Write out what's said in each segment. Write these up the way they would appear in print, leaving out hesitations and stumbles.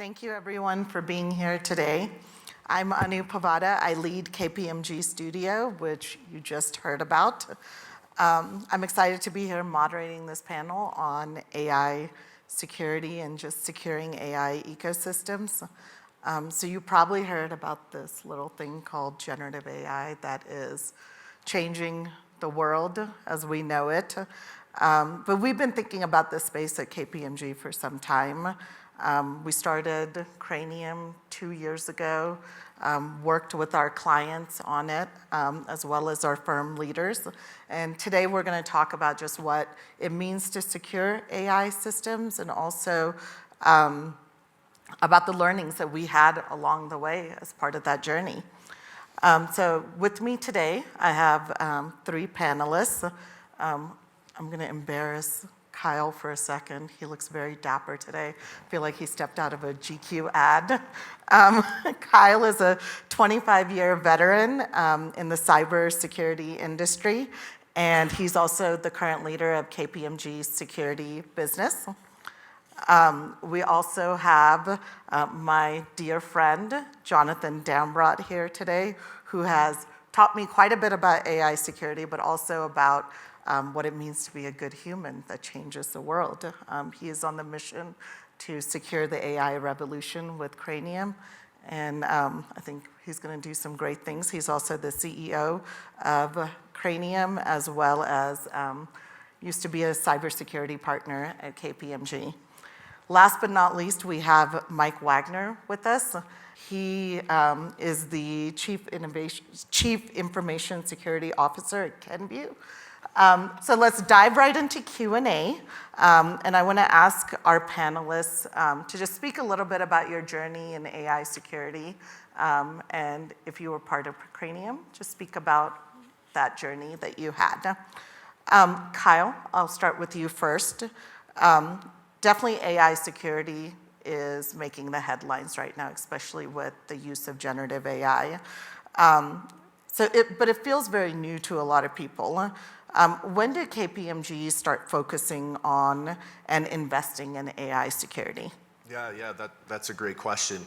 Thank you everyone for being here today. I'm Puvvada. I lead KPMG Studio, which you just heard about. I'm excited to be here moderating this panel on AI security and just securing AI ecosystems. So you probably heard about this little thing called generative AI that is changing the world as we know it. But we've been thinking about this space at KPMG for some time. We started Cranium 2 years ago, worked with our clients on it, as well as our firm leaders. And today we're going to talk about just what it means to secure AI systems and also about the learnings that we had along the way as part of that journey. So with me today, I have 3 panelists. I'm going to embarrass Kyle for a second. He looks very dapper today. I feel like he stepped out of a GQ ad. Kyle is a 25-year veteran in the cybersecurity industry, and he's also the current leader of KPMG's security business. We also have my dear friend, Jonathan Dambrot, here today, who has taught me quite a bit about AI security, but also about what it means to be a good human that changes the world. He is on the mission to secure the AI revolution with Cranium, and I think he's going to do some great things. He's also the CEO of Cranium, as well as used to be a cybersecurity partner at KPMG. Last but not least, we have Mike Wagner with us. He is the Chief Information Security Officer at Kenvue. So let's dive right into Q&A. And I want to ask our panelists to just speak a little bit about your journey in AI security. And if you were part of Cranium, just speak about that journey that you had. Kyle, I'll start with you first. Definitely AI security is making the headlines right now, especially with the use of generative AI. But it feels very new to a lot of people. When did KPMG start focusing on and investing in AI security? Yeah, that's a great question.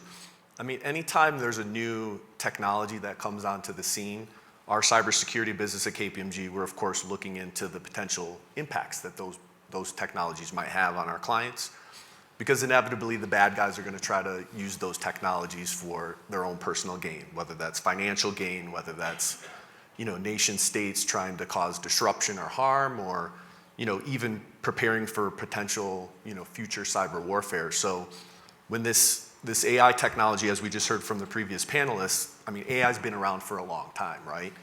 I mean, anytime there's a new technology that comes onto the scene, our cybersecurity business at KPMG, we're of course looking into the potential impacts that those technologies might have on our clients, because inevitably the bad guys are going to try to use those technologies for their own personal gain, whether that's financial gain, whether that's nation states trying to cause disruption or harm, or even preparing for potential future cyber warfare. So when this AI technology, as we just heard from the previous panelists, I mean, AI's been around for a long time, right?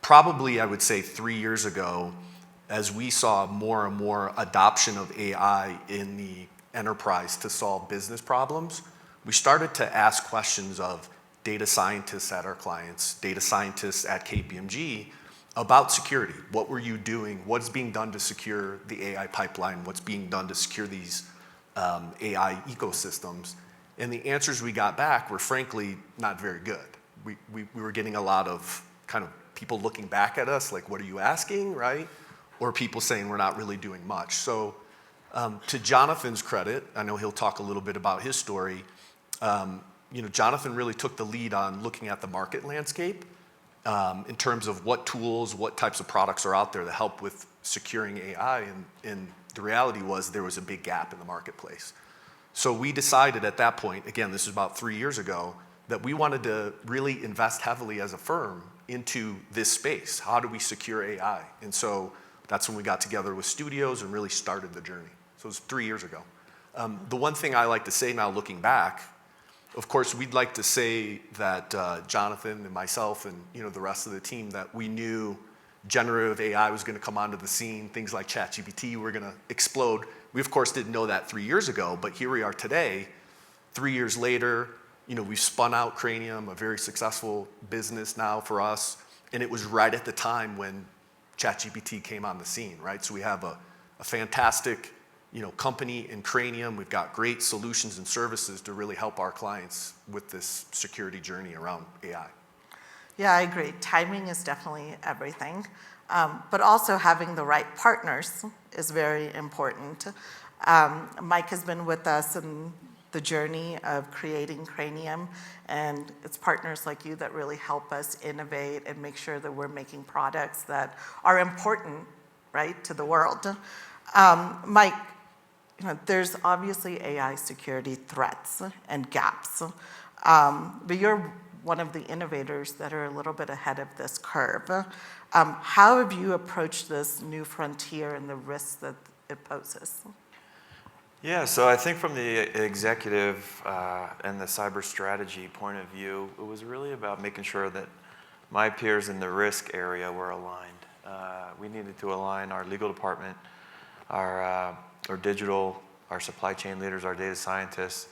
Probably I would say 3 years ago, as we saw more and more adoption of AI in the enterprise to solve business problems, we started to ask questions of data scientists at our clients, data scientists at KPMG, about security. What were you doing? What's being done to secure the AI pipeline? What's being done to secure these AI ecosystems? And the answers we got back were frankly not very good. We were getting a lot of kind of people looking back at us like, what are you asking, right? Or people saying we're not really doing much. So to Jonathan's credit, I know he'll talk a little bit about his story, Jonathan really took the lead on looking at the market landscape in terms of what tools, what types of products are out there to help with securing AI. And the reality was there was a big gap in the marketplace. So we decided at that point, again, this is about 3 years ago, that we wanted to really invest heavily as a firm into this space. How do we secure AI? And so that's when we got together with studios and really started the journey. So it was 3 years ago. The one thing I like to say now looking back, of course, we'd like to say that Jonathan and myself and the rest of the team, that we knew generative AI was going to come onto the scene, things like ChatGPT were going to explode. We of course didn't know that 3 years ago, but here we are today, 3 years later. We've spun out Cranium, a very successful business now for us, and it was right at the time when ChatGPT came on the scene, right? So we have a fantastic company in Cranium. We've got great solutions and services to really help our clients with this security journey around AI. Yeah, I agree. Timing is definitely everything. But also having the right partners is very important. Mike has been with us and the journey of creating Cranium, and it's partners like you that really help us innovate and make sure that we're making products that are important, right, to the world. Mike, there's obviously AI security threats and gaps, but you're one of the innovators that are a little bit ahead of this curve. How have you approached this new frontier and the risks that it poses? Yeah, so I think from the executive and the cyber strategy point of view, it was really about making sure that my peers in the risk area were aligned. We needed to align our legal department, our digital, our supply chain leaders, our data scientists.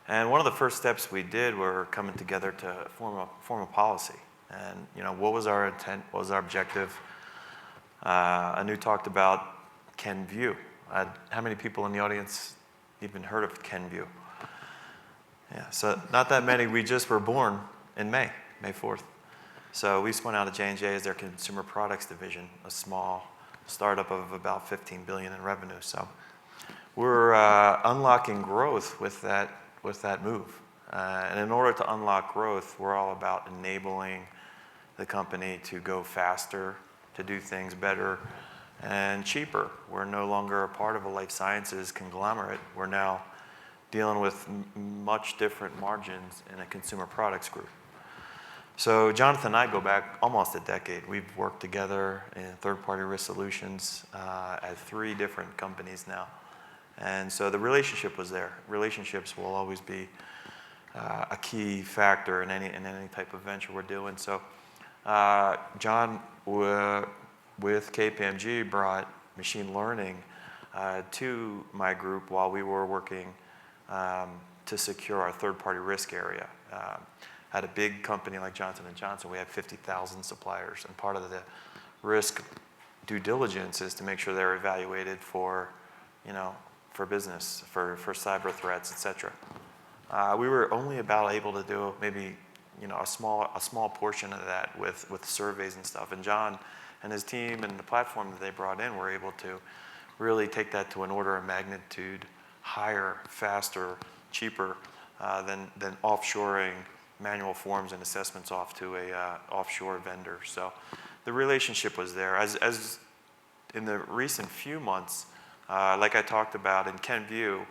And one of the first steps we did were coming together to form a policy. And what was our intent? What was our objective? Anu talked about Kenvue. How many people in the audience even heard of Kenvue? Yeah, so not that many. We just were born in May 4th. So we spun out of J&J as their consumer products division, a small startup of about 15 billion in revenue. So we're unlocking growth with that move. And in order to unlock growth, we're all about enabling the company to go faster, to do things better and cheaper. We're no longer a part of a life sciences conglomerate. We're now dealing with much different margins in a consumer products group. So Jonathan and I go back almost a decade. We've worked together in third-party risk solutions at 3 different companies now. And so the relationship was there. Relationships will always be a key factor in any type of venture we're doing. So John, with KPMG, brought machine learning to my group while we were working to secure our third-party risk area. At a big company like Johnson & Johnson, we have 50,000 suppliers, and part of the risk due diligence is to make sure they're evaluated for business, for cyber threats, et cetera. We were only about able to do maybe a small portion of that with surveys and stuff, and John and his team and the platform that they brought in were able to really take that to an order of magnitude higher, faster, cheaper than offshoring manual forms and assessments off to a offshore vendor. So the relationship was there. As in the recent few months, like I talked about in Kenvue,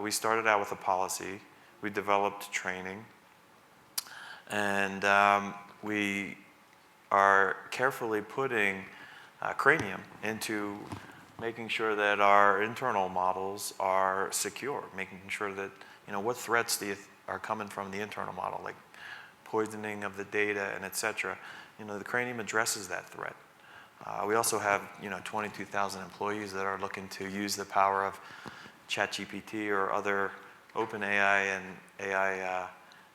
we started out with a policy. We developed training, and we are carefully putting Cranium into making sure that our internal models are secure, making sure that what threats are coming from the internal model, like poisoning of the data and et cetera. The Cranium addresses that threat. We also have 22,000 employees that are looking to use the power of ChatGPT or other open AI and AI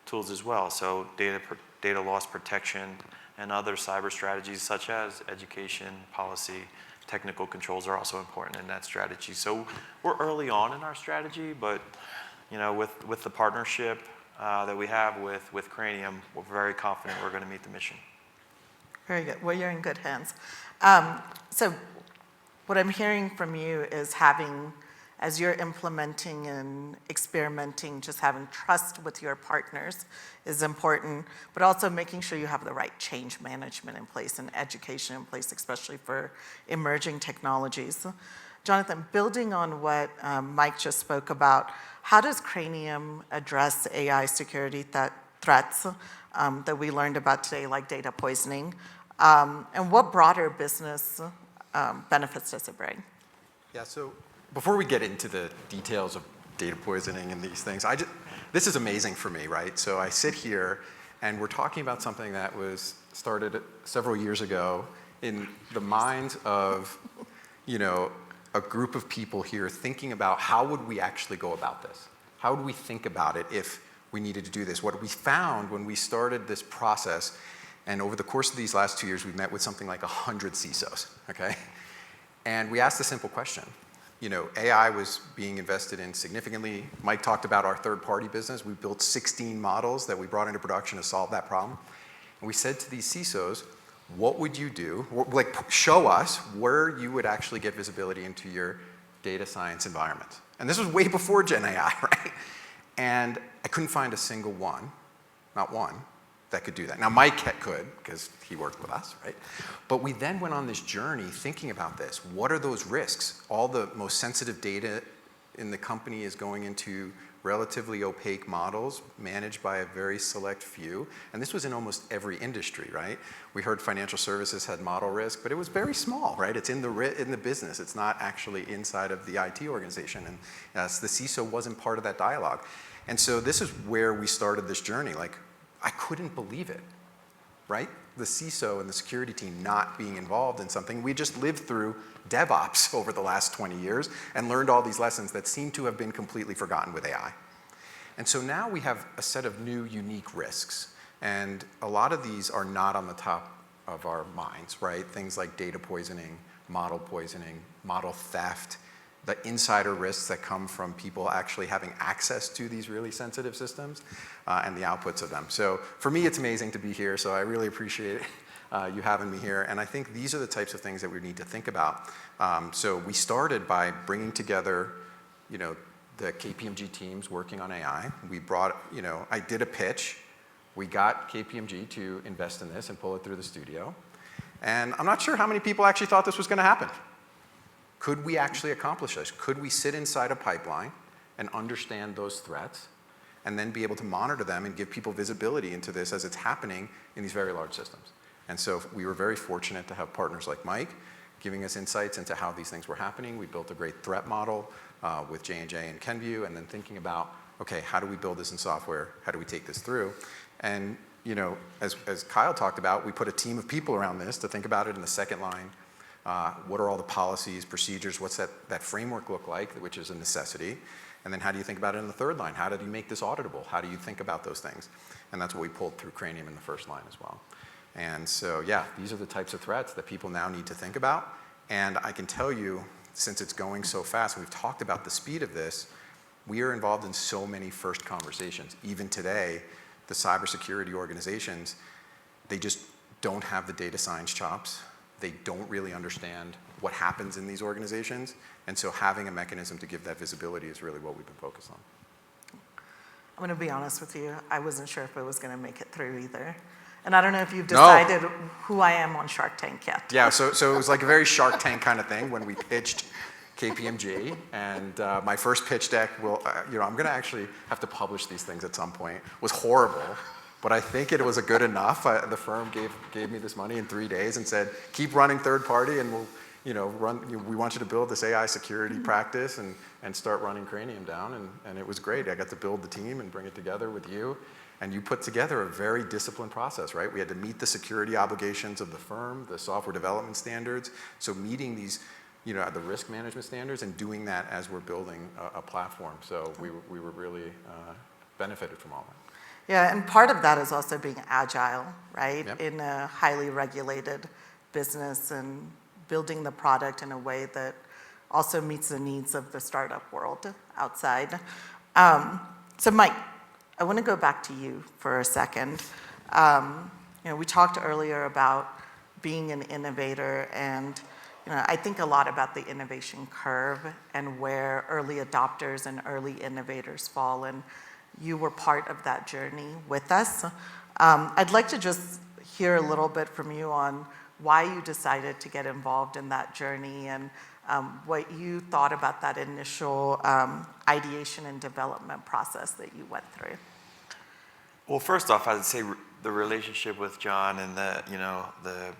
tools as well. So data loss protection and other cyber strategies such as education, policy, technical controls are also important in that strategy. So we're early on in our strategy, but with the partnership that we have with Cranium, we're very confident we're going to meet the mission. Very good. Well, you're in good hands. So what I'm hearing from you is as you're implementing and experimenting, just having trust with your partners is important, but also making sure you have the right change management in place and education in place, especially for emerging technologies. Jonathan, building on what Mike just spoke about, how does Cranium address AI security threats that we learned about today, like data poisoning? And what broader business benefits does it bring? Yeah, so before we get into the details of data poisoning and these things, this is amazing for me, right? So I sit here and we're talking about something that was started several years ago in the minds of, a group of people here thinking about how would we actually go about this? How would we think about it if we needed to do this? What we found when we started this process, and over the course of these last 2 years, we met with something like 100 CISOs, okay? And we asked a simple question. AI was being invested in significantly. Mike talked about our third-party business. We built 16 models that we brought into production to solve that problem. And we said to these CISOs, what would you do? Show us where you would actually get visibility into your data science environment. And this was way before Gen AI, right? And I couldn't find a single one, not one, that could do that. Now, Mike could, because he worked with us, right? But we then went on this journey thinking about this. What are those risks? All the most sensitive data in the company is going into relatively opaque models managed by a very select few. And this was in almost every industry, right? We heard financial services had model risk, but it was very small, right? It's in the business. It's not actually inside of the IT organization. And the CISO wasn't part of that dialogue. And so this is where we started this journey. Like, I couldn't believe it, right? The CISO and the security team not being involved in something. We just lived through DevOps over the last 20 years and learned all these lessons that seem to have been completely forgotten with AI. And so now we have a set of new, unique risks. And a lot of these are not on the top of our minds, right? Things like data poisoning, model theft, the insider risks that come from people actually having access to these really sensitive systems and the outputs of them. So for me, it's amazing to be here. So I really appreciate you having me here. And I think these are the types of things that we need to think about. So we started by bringing together, the KPMG teams working on AI. We brought, I did a pitch. We got KPMG to invest in this and pull it through the studio. And I'm not sure how many people actually thought this was going to happen. Could we actually accomplish this? Could we sit inside a pipeline and understand those threats and then be able to monitor them and give people visibility into this as it's happening in these very large systems? And so we were very fortunate to have partners like Mike giving us insights into how these things were happening. We built a great threat model with J&J and Kenvue, and then thinking about, okay, how do we build this in software? How do we take this through? And as Kyle talked about, we put a team of people around this to think about it in the second line. What are all the policies, procedures? What's that framework look like, which is a necessity? And then how do you think about it in the third line? How do you make this auditable? How do you think about those things? And that's what we pulled through Cranium in the first line as well. And so, yeah, these are the types of threats that people now need to think about. And I can tell you, since it's going so fast, and we've talked about the speed of this, we are involved in so many first conversations. Even today, the cybersecurity organizations, they just don't have the data science chops. They don't really understand what happens in these organizations. And so having a mechanism to give that visibility is really what we've been focused on. I'm going to be honest with you. I wasn't sure if it was going to make it through either. And I don't know if you've decided who I am on Shark Tank yet. Yeah, so it was like a very Shark Tank kind of thing when we pitched KPMG. And my first pitch deck, I'm going to actually have to publish these things at some point, was horrible. But I think it was a good enough. The firm gave me this money in 3 days and said, keep running third party and we want you to build this AI security practice and start running Cranium down. And it was great. I got to build the team and bring it together with you. And you put together a very disciplined process, right? We had to meet the security obligations of the firm, the software development standards. So meeting these, the risk management standards and doing that as we're building a platform. So we were really benefited from all that. Yeah, and part of that is also being agile, right? Yep. In a highly regulated business and building the product in a way that also meets the needs of the startup world outside. So Mike, I want to go back to you for a second. We talked earlier about being an innovator, and I think a lot about the innovation curve and where early adopters and early innovators fall, and you were part of that journey with us. I'd like to just hear a little bit from you on why you decided to get involved in that journey and what you thought about that initial ideation and development process that you went through. Well, first off, I'd say the relationship with John and the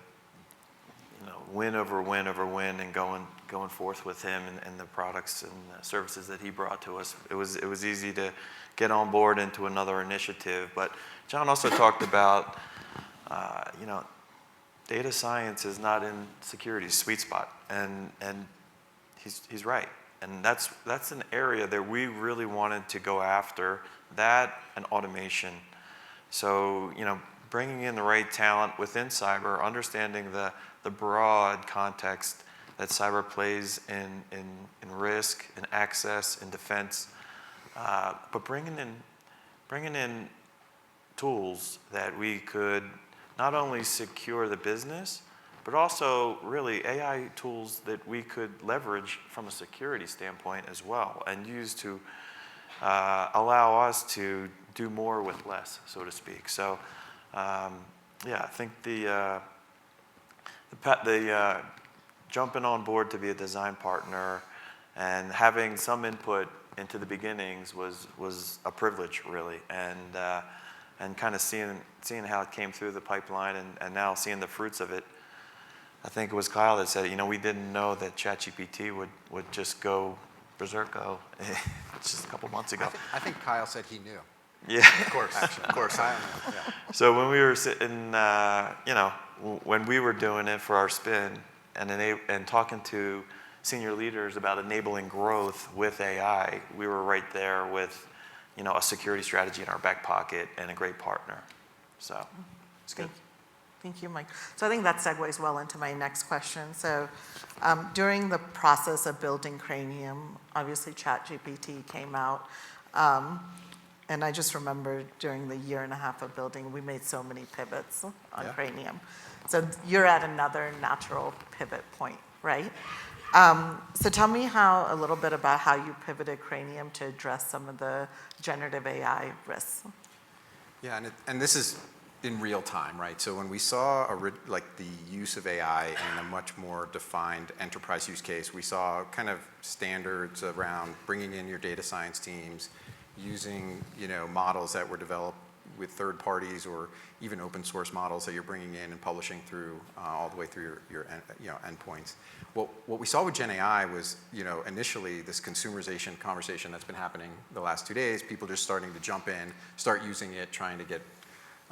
win over win over win and going forth with him and the products and the services that he brought to us. It was easy to get on board into another initiative. But John also talked about, data science is not in security's sweet spot, and he's right. And that's an area that we really wanted to go after, that and automation. So, bringing in the right talent within cyber, understanding the broad context that cyber plays in risk, in access, in defense, but bringing in tools that we could not only secure the business, but also really AI tools that we could leverage from a security standpoint as well and use to allow us to do more with less, so to speak. So, yeah, I think the jumping on board to be a design partner and having some input into the beginnings was a privilege, really, and kind of seeing how it came through the pipeline and now seeing the fruits of it. I think it was Kyle that said, we didn't know that ChatGPT would just go berserko just a couple months ago. I think Kyle said he knew. Yeah. Of course, of course. Kyle knew, yeah. So when we were sitting, when we were doing it for our spin and talking to senior leaders about enabling growth with AI, we were right there with, a security strategy in our back pocket and a great partner. So it's good. Thank you, Mike. So I think that segues well into my next question. So during the process of building Cranium, obviously ChatGPT came out. And I just remember during the year and a half of building, we made so many pivots on Cranium. So you're at another natural pivot point, right? So tell me a little bit about how you pivoted Cranium to address some of the generative AI risks. Yeah, and this is in real time, right? So when we saw the use of AI in a much more defined enterprise use case, we saw kind of standards around bringing in your data science teams, using models that were developed with third parties or even open source models that you're bringing in and publishing through all the way through your endpoints. What we saw with Gen AI was initially this consumerization conversation that's been happening the last 2 days, people just starting to jump in, start using it, trying to get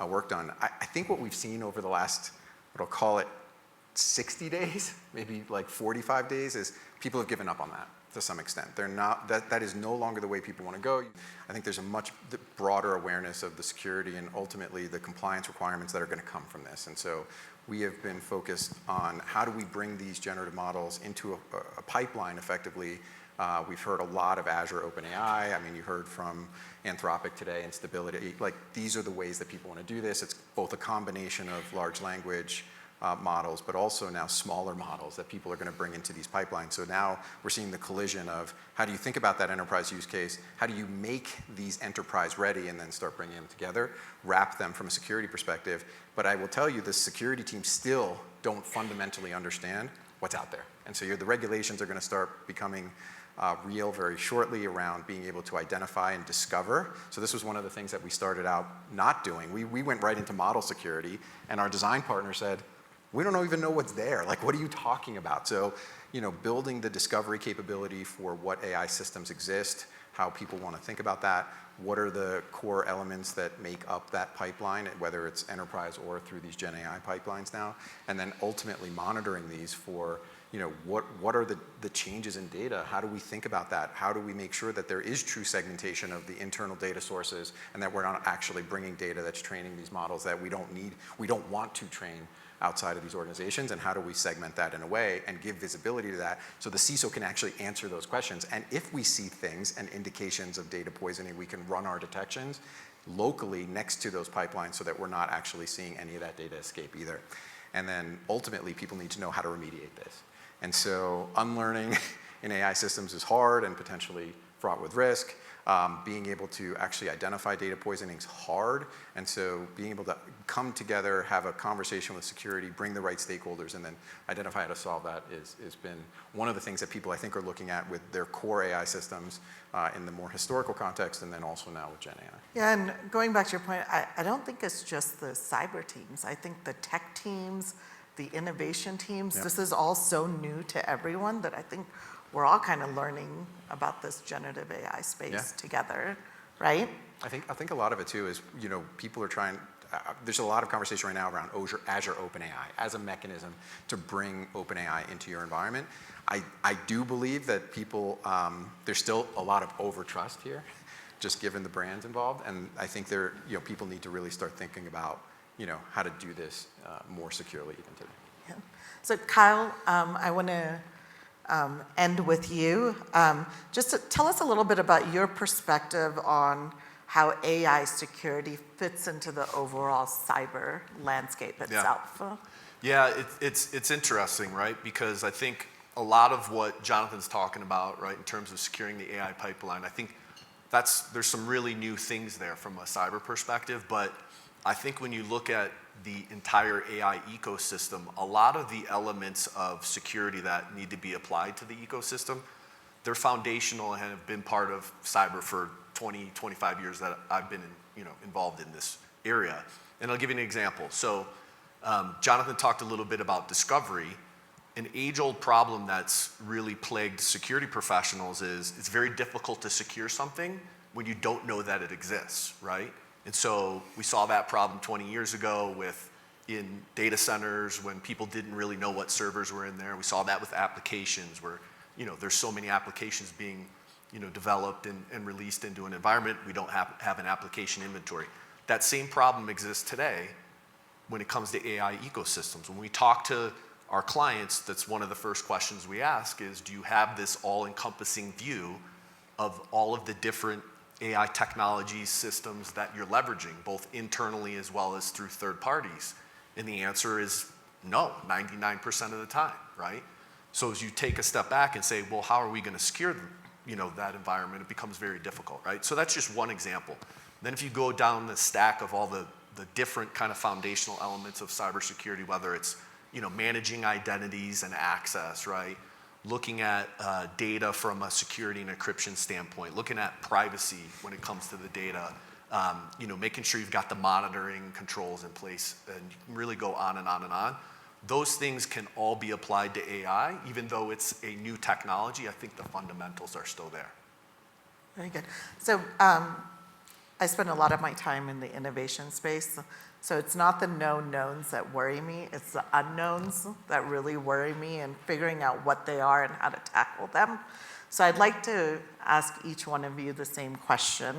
work done. I think what we've seen over the last, what I'll call it 60 days, maybe like 45 days, is people have given up on that to some extent. They're not, that is no longer the way people want to go. I think there's a much broader awareness of the security and ultimately the compliance requirements that are going to come from this. And so we have been focused on how do we bring these generative models into a pipeline effectively. We've heard a lot of Azure OpenAI. I mean, you heard from Anthropic today and Stability. Like, these are the ways that people want to do this. It's both a combination of large language models, but also now smaller models that people are going to bring into these pipelines. So now we're seeing the collision of how do you think about that enterprise use case? How do you make these enterprise ready and then start bringing them together, wrap them from a security perspective? But I will tell you, the security teams still don't fundamentally understand what's out there. And so the regulations are going to start becoming real very shortly around being able to identify and discover. So this was one of the things that we started out not doing. We went right into model security, and our design partner said, we don't even know what's there. Like, what are you talking about? So, building the discovery capability for what AI systems exist, how people want to think about that, what are the core elements that make up that pipeline, whether it's enterprise or through these Gen AI pipelines now, and then ultimately monitoring these for, what are the changes in data? How do we think about that? How do we make sure that there is true segmentation of the internal data sources and that we're not actually bringing data that's training these models that we don't want to train outside of these organizations, and how do we segment that in a way and give visibility to that so the CISO can actually answer those questions. And if we see things and indications of data poisoning, we can run our detections locally next to those pipelines so that we're not actually seeing any of that data escape either. And then ultimately, people need to know how to remediate this. And so unlearning in AI systems is hard and potentially fraught with risk. Being able to actually identify data poisoning is hard. And so being able to come together, have a conversation with security, bring the right stakeholders, and then identify how to solve that has been one of the things that people, I think, are looking at with their core AI systems in the more historical context, and then also now with Gen AI. Yeah, and going back to your point, I don't think it's just the cyber teams. I think the tech teams, the innovation teams, this is all so new to everyone that I think we're all kind of learning about this generative AI space together, right? I think a lot of it too is, people are trying, there's a lot of conversation right now around Azure OpenAI as a mechanism to bring OpenAI into your environment. I do believe that people, there's still a lot of over-trust here, just given the brands involved. And I think people need to really start thinking about, how to do this more securely even today. Yeah. So Kyle, I want to end with you. Just to tell us a little bit about your perspective on how AI security fits into the overall cyber landscape itself. Yeah, it's interesting, right? Because I think a lot of what Jonathan's talking about, right, in terms of securing the AI pipeline, I think there's some really new things there from a cyber perspective, but I think when you look at the entire AI ecosystem, a lot of the elements of security that need to be applied to the ecosystem, they're foundational and have been part of cyber for 20, 25 years that I've been involved in this area. And I'll give you an example. So Jonathan talked a little bit about discovery. An age-old problem that's really plagued security professionals is it's very difficult to secure something when you don't know that it exists, right? And so we saw that problem 20 years ago in data centers when people didn't really know what servers were in there. We saw that with applications where there's so many applications being developed and released into an environment, we don't have an application inventory. That same problem exists today when it comes to AI ecosystems. When we talk to our clients, that's one of the first questions we ask is, do you have this all-encompassing view of all of the different AI technologies, systems that you're leveraging, both internally as well as through third parties? And the answer is no, 99% of the time, right? So as you take a step back and say, well, how are we going to secure that environment? It becomes very difficult, right? So that's just one example. Then if you go down the stack of all the different kind of foundational elements of cybersecurity, whether it's managing identities and access, right? Looking at data from a security and encryption standpoint, looking at privacy when it comes to the data, making sure you've got the monitoring controls in place, and you can really go on and on and on. Those things can all be applied to AI, even though it's a new technology. I think the fundamentals are still there. Very good. So I spend a lot of my time in the innovation space. So it's not the known knowns that worry me, it's the unknowns that really worry me and figuring out what they are and how to tackle them. So I'd like to ask each one of you the same question.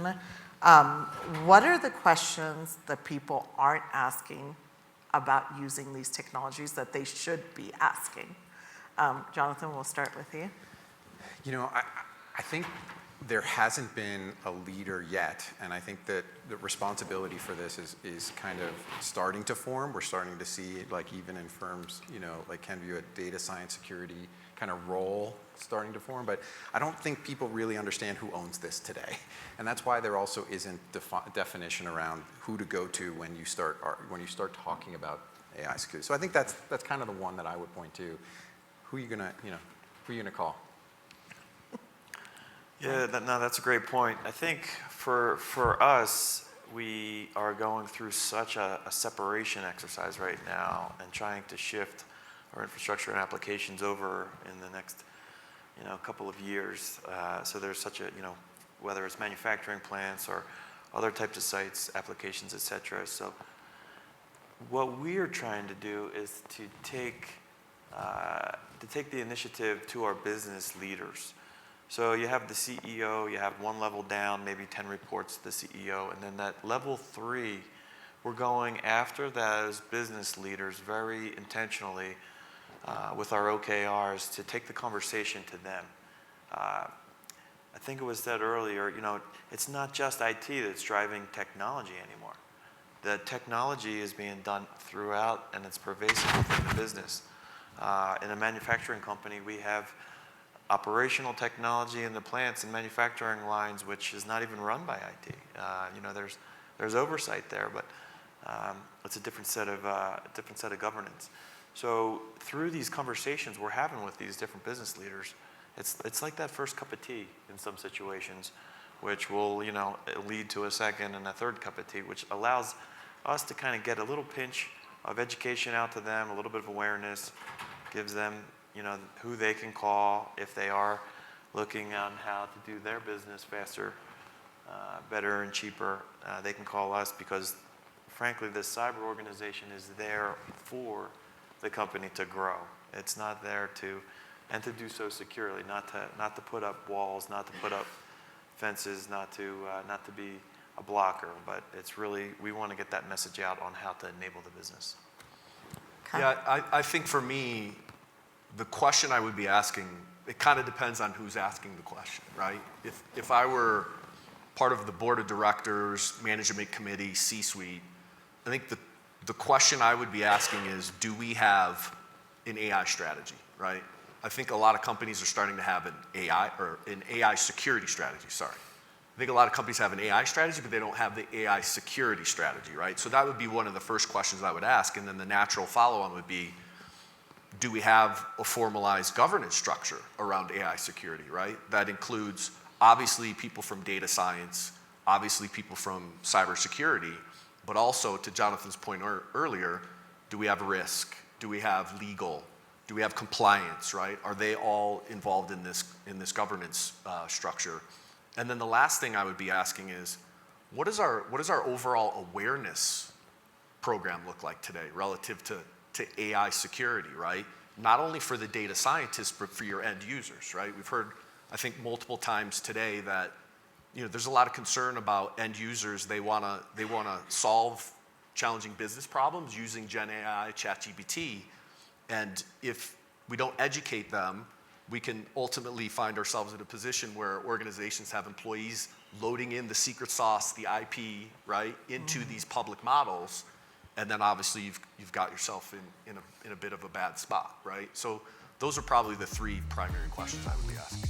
What are the questions that people aren't asking about using these technologies that they should be asking? Jonathan, we'll start with you. I think there hasn't been a leader yet, and I think that the responsibility for this is kind of starting to form. We're starting to see, like even in firms, like Kenvue, a data science security kind of role starting to form, but I don't think people really understand who owns this today. And that's why there also isn't definition around who to go to when you start talking about AI security. So I think that's kind of the one that I would point to. Who are you gonna call? Yeah, that's a great point. I think for us, we are going through such a separation exercise right now and trying to shift our infrastructure and applications over in the next couple of years. So there's such a, whether it's manufacturing plants or other types of sites, applications, et cetera. So what we're trying to do is to take the initiative to our business leaders. So you have the CEO, you have one level down, maybe 10 reports to the CEO, and then that level 3, we're going after those business leaders very intentionally with our OKRs to take the conversation to them. I think it was said earlier, it's not just IT that's driving technology anymore. The technology is being done throughout and it's pervasive within the business. In a manufacturing company, we have operational technology in the plants and manufacturing lines, which is not even run by IT. There's oversight there, but it's a different set of governance. So through these conversations we're having with these different business leaders, it's like that first cup of tea in some situations, which will lead to a second and a third cup of tea, which allows us to kind of get a little pinch of education out to them, a little bit of awareness, gives them who they can call if they are looking on how to do their business faster, better and cheaper. They can call us because, frankly, this cyber organization is there for the company to grow. It's not there to do so securely, not to put up walls, not to put up fences, not to be a blocker. But it's really, we want to get that message out on how to enable the business. Okay. Yeah, I think for me, the question I would be asking, it kind of depends on who's asking the question, right? If I were part of the board of directors, management committee, C-suite, I think the question I would be asking is, do we have an AI strategy, right? I think a lot of companies are starting to have an AI security strategy, sorry. I think a lot of companies have an AI strategy, but they don't have the AI security strategy, right? So that would be one of the first questions I would ask. And then the natural follow-on would be, do we have a formalized governance structure around AI security, right? That includes obviously people from data science, obviously people from cybersecurity, but also to Jonathan's point earlier, do we have risk? Do we have legal? Do we have compliance, right? Are they all involved in this governance structure? And then the last thing I would be asking is, what does our overall awareness program look like today relative to AI security, right? Not only for the data scientists, but for your end users, right? We've heard, I think, multiple times today that there's a lot of concern about end users. They wanna solve challenging business problems using Gen AI, ChatGPT, and if we don't educate them, we can ultimately find ourselves in a position where organizations have employees loading in the secret sauce, the IP, right, into these public models, and then obviously you've got yourself in a bit of a bad spot, right? So those are probably the three primary questions I would be asking.